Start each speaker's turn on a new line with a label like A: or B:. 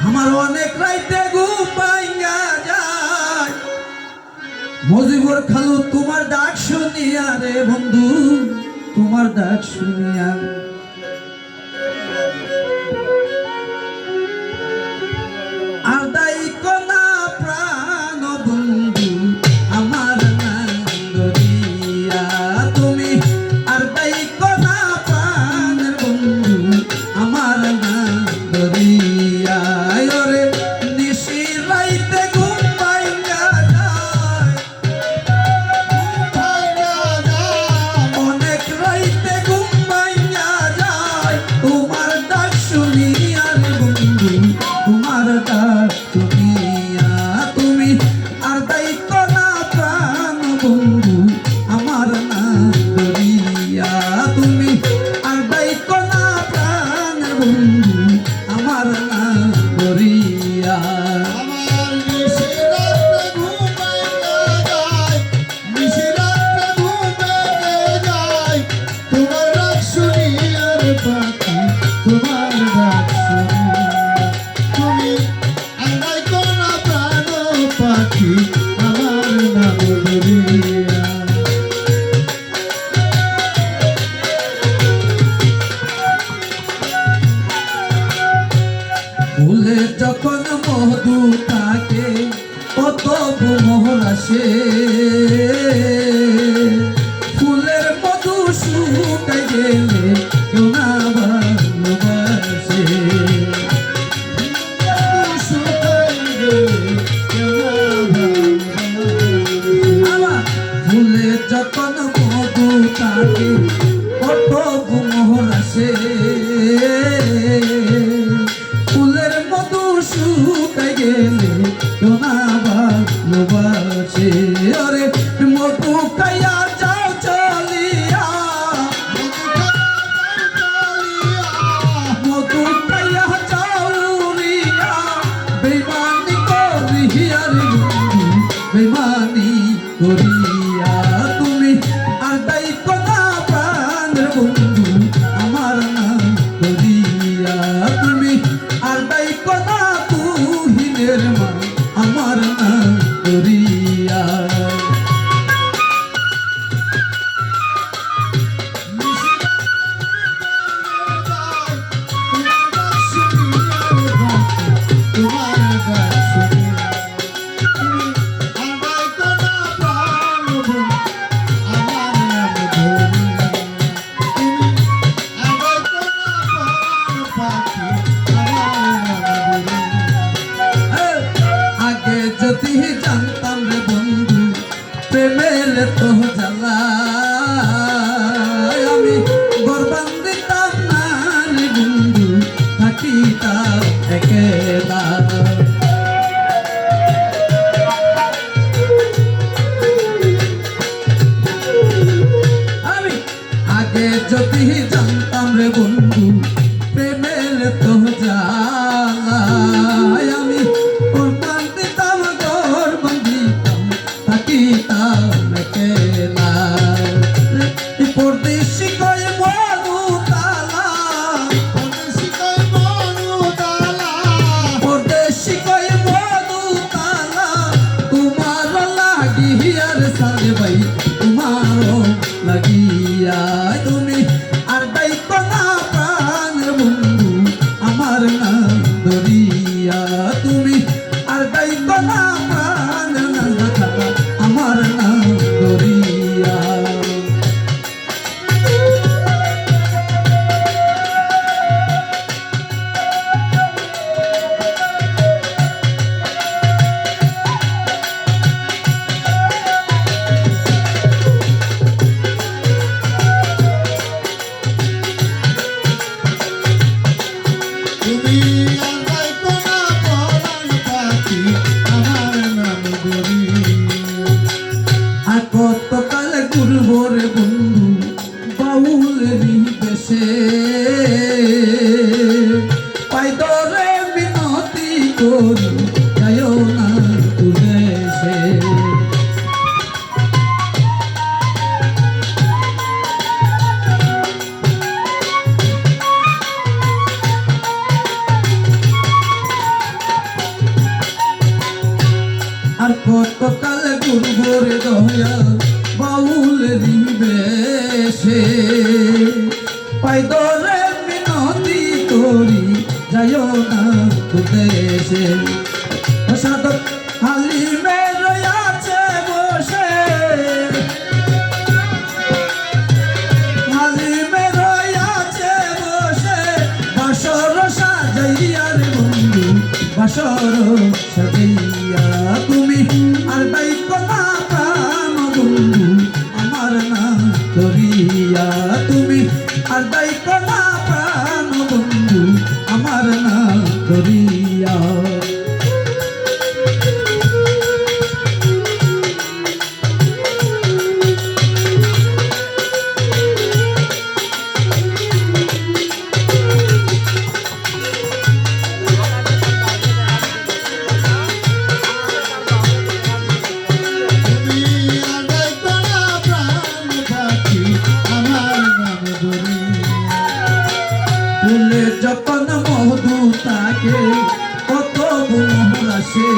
A: আমার অনেক রাইতে ঘুম ভাঙা যায় মজিবুর খালু তোমার ডাক শুনিয়া রে বন্ধু তোমার ডাক শুনিয়া আর দাই কোনা প্রাণ বন্ধু আমার নান্দরিয়া তুমি আর দাই কোনা প্রাণ বন্ধু আমার নান্দরিয়া ওরে নিশি রাইতে ঘুম ভাঙা যায় অনেক রাইতে ঘুম ভাঙা যায় তোমার ডাক শুনিয়া রে বন্ধু তোমার ডাক শুনিয়া তুমি আর দায়িত্ব না প্রাণ বন্ধু আমার নান্দরিয়া তুমি আর দায়িত্ব না প্রাণ বন্ধু আমার নান্দরিয়া ফুলে যখন মধু থাকে কত মোহর আসে ফুলের মধু শুকাই গেলে কেউ না ভালোবাসে ফুলে যখন মধু থাকে কত মোহর আসে ফুলের মধু শুকাই গেলে কেউ না ভালোবাসে আরে ওরে দয়াল বাউলের বেশে পাই দরে মিনতি করি যাইও না তো দেশে সাধক হালিমে রয়াছে বসে হালিমে রয়াছে বসে বাসর সাজাইয়ার বন্ধু বাসর সাজাইয়া তুমি আর দায়িত্ব না প্রাণ বন্ধু আমার না করিয়া তুমি আর দায়িত্ব না প্রাণ বন্ধু আমার না করিয়া ফুলে যখন মধু তাকে কত গুণ আসে